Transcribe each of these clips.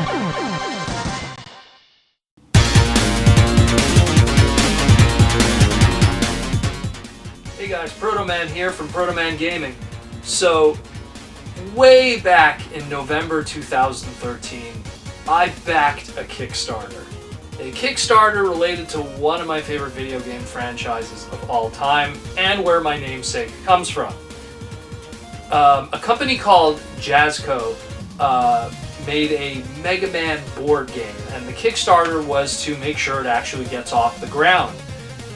Hey guys, Protoman here from ProtomanGaming. So, way back in November 2013, I backed a Kickstarter. A Kickstarter related to one of my favorite video game franchises of all time, and where my namesake comes from. A company called Jasco made a Mega Man board game, and the Kickstarter was to make sure it actually gets off the ground.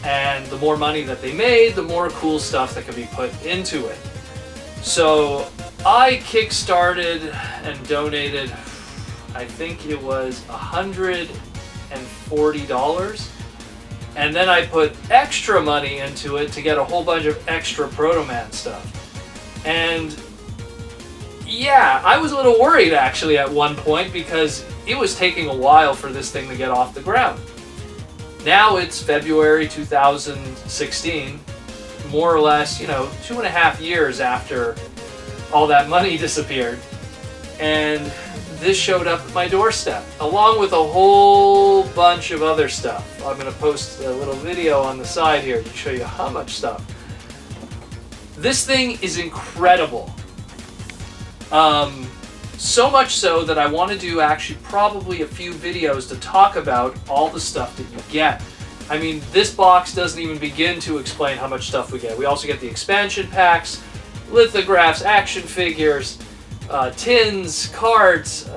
And the more money that they made, the more cool stuff that could be put into it. So I kickstarted and donated, I think it was $140, and then I put extra money into it to get a whole bunch of extra Protoman stuff. And yeah, I was a little worried actually at one point because it was taking a while for this thing to get off the ground. Now it's February 2016, more or less, 2.5 years after all that money disappeared, and this showed up at my doorstep, along with a whole bunch of other stuff. I'm going to post a little video on the side here to show you how much stuff. This thing is incredible. So much so that I want to do actually probably a few videos to talk about all the stuff that you get. I mean, this box doesn't even begin to explain how much stuff we get. We also get the expansion packs, lithographs, action figures, tins, cards,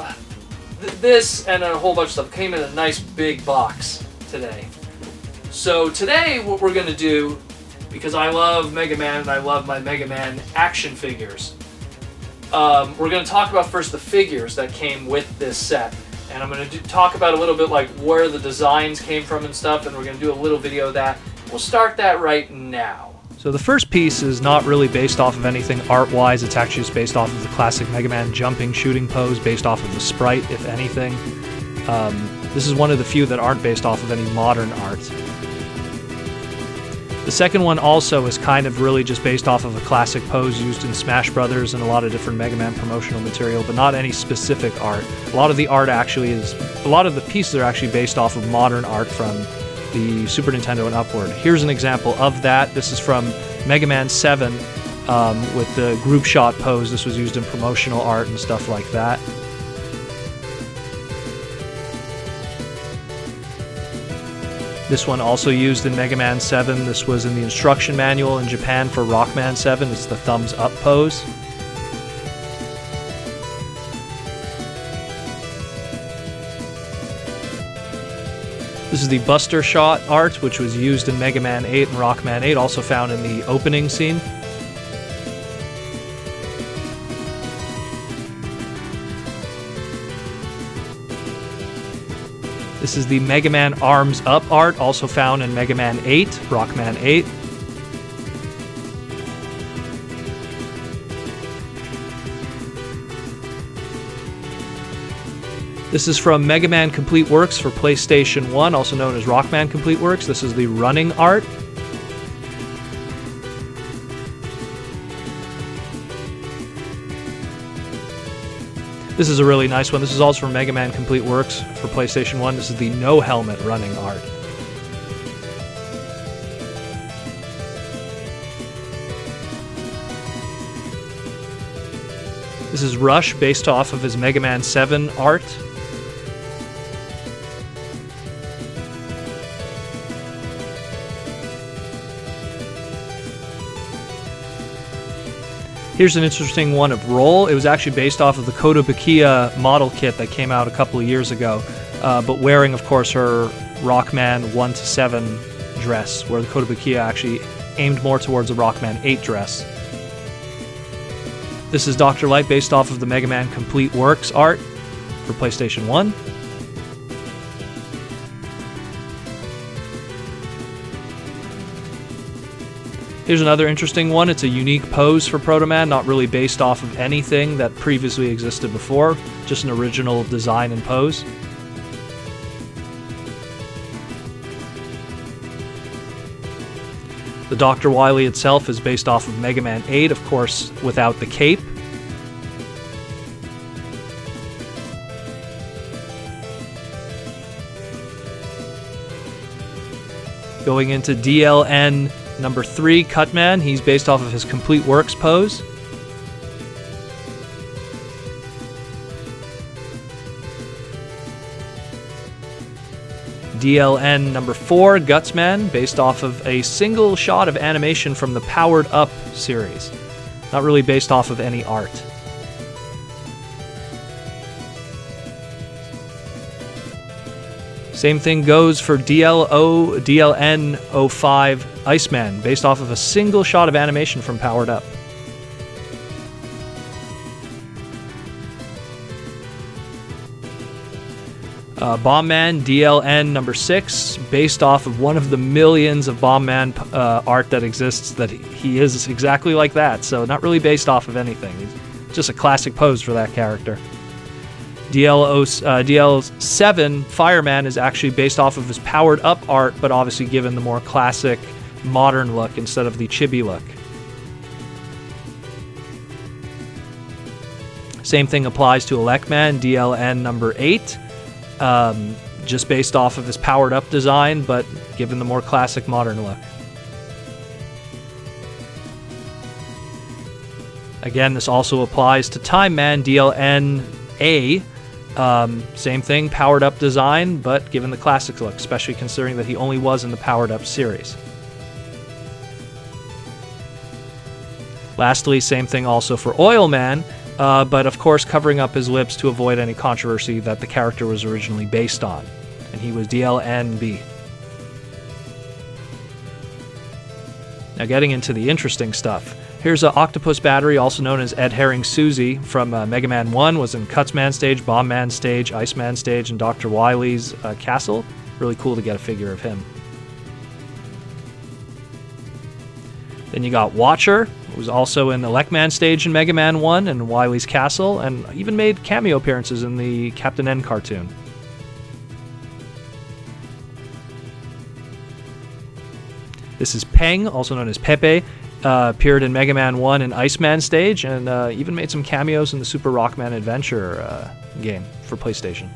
this and a whole bunch of stuff. Came in a nice big box today. So today what we're going to do, because I love Mega Man and I love my Mega Man action figures, we're going to talk about first the figures that came with this set, and I'm going to talk about a little bit like where the designs came from and stuff, and we're going to do a little video of that. We'll start that right now. So the first piece is not really based off of anything art-wise. It's actually just based off of the classic Mega Man jumping shooting pose, based off of the sprite, if anything. This is one of the few that aren't based off of any modern art. The second one also is kind of really just based off of a classic pose used in Smash Brothers and a lot of different Mega Man promotional material, but not any specific art. A lot of the art actually is, a lot of the pieces are actually based off of modern art from the Super Nintendo and upward. Here's an example of that. This is from Mega Man 7 with the group shot pose. This was used in promotional art and stuff like that. This one also used in Mega Man 7. This was in the instruction manual in Japan for Rockman 7. It's the thumbs up pose. This is the Buster Shot art, which was used in Mega Man 8 and Rockman 8, also found in the opening scene. This is the Mega Man Arms Up art, also found in Mega Man 8, Rockman 8. This is from Mega Man Complete Works for PlayStation 1, also known as Rockman Complete Works. This is the running art. This is a really nice one. This is also from Mega Man Complete Works for PlayStation 1. This is the no helmet running art. This is Rush, based off of his Mega Man 7 art. Here's an interesting one of Roll. It was actually based off of the Kotobukiya model kit that came out a couple of years ago, but wearing, of course, her Rockman 1-7 dress, where the Kotobukiya actually aimed more towards a Rockman 8 dress. This is Dr. Light, based off of the Mega Man Complete Works art for PlayStation 1. Here's another interesting one. It's a unique pose for Protoman, not really based off of anything that previously existed before, just an original design and pose. The Dr. Wily itself is based off of Mega Man 8, of course, without the cape. Going into DLN number 3, Cutman. He's based off of his Complete Works pose. DLN number 4, Gutsman, based off of a single shot of animation from the Powered Up series. Not really based off of any art. Same thing goes for DLN 05 Iceman, based off of a single shot of animation from Powered Up. Bombman DLN number 6, based off of one of the millions of Bombman art that exists, that he is exactly like that, so not really based off of anything. It's just a classic pose for that character. DL7 Fireman is actually based off of his Powered Up art, but obviously given the more classic modern look instead of the chibi look. Same thing applies to Elecman DLN number 8. Just based off of his Powered Up design, but given the more classic modern look. Again, this also applies to Time Man DLN A. Same thing, Powered Up design, but given the classic look, especially considering that he only was in the Powered Up series. Lastly, same thing also for Oil Man. But of course covering up his lips to avoid any controversy that the character was originally based on. And he was DLNB. Now getting into the interesting stuff. Here's an Octopus Battery, also known as Ed Herring Susie, from Mega Man 1, was in Cutsman stage, Bombman stage, Iceman stage, and Dr. Wily's castle. Really cool to get a figure of him. Then you got Watcher, who was also in the Elecman stage in Mega Man 1 and Wily's Castle, and even made cameo appearances in the Captain N cartoon. This is Peng, also known as Pepe, appeared in Mega Man 1 and Iceman stage, and even made some cameos in the Super Rockman Adventure game for PlayStation.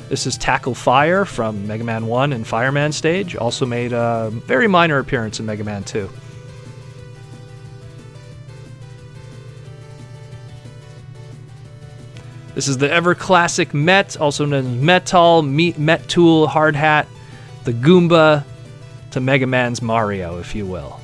This is Tackle Fire from Mega Man 1 and Fireman stage. Also made a very minor appearance in Mega Man 2. This is the ever-classic Met, also known as Metal, Met Tool, Hard Hat, the Goomba, to Mega Man's Mario, if you will.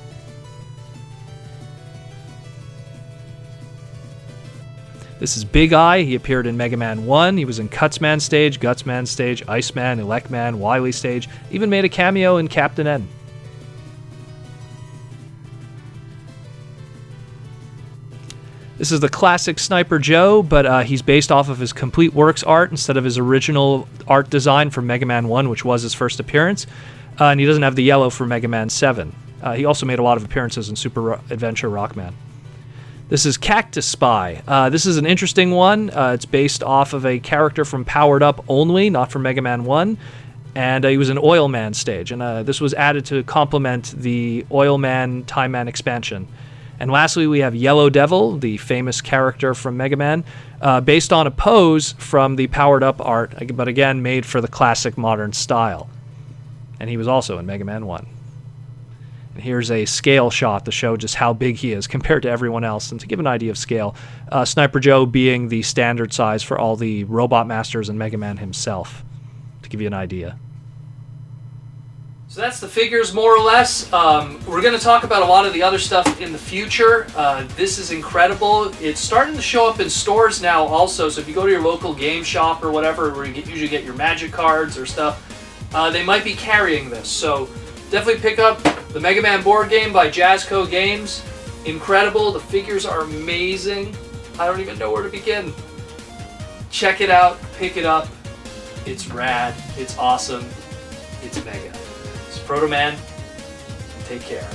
This is Big Eye. He appeared in Mega Man 1. He was in Cutsman stage, Gutsman stage, Iceman, Elecman, Wily stage. Even made a cameo in Captain N. This is the classic Sniper Joe, but he's based off of his Complete Works art instead of his original art design from Mega Man 1, which was his first appearance. And he doesn't have the yellow for Mega Man 7. He also made a lot of appearances in Super Adventure Rockman. This is Cactus Pie. This is an interesting one. It's based off of a character from Powered Up only, not from Mega Man 1. And he was an Oil Man stage. And this was added to complement the Oil Man Time Man expansion. And lastly, we have Yellow Devil, the famous character from Mega Man, based on a pose from the Powered Up art, but again made for the classic modern style. And he was also in Mega Man 1. And here's a scale shot to show just how big he is compared to everyone else, and to give an idea of scale. Sniper Joe being the standard size for all the Robot Masters and Mega Man himself, to give you an idea. So that's the figures, more or less. We're going to talk about a lot of the other stuff in the future. This is incredible. It's starting to show up in stores now also, so if you go to your local game shop or whatever, where you usually get your magic cards or stuff, they might be carrying this. So definitely pick up the Mega Man board game by Jasco Games. Incredible. The figures are amazing. I don't even know where to begin. Check it out. Pick it up. It's rad. It's awesome. It's mega. It's Protoman. Take care.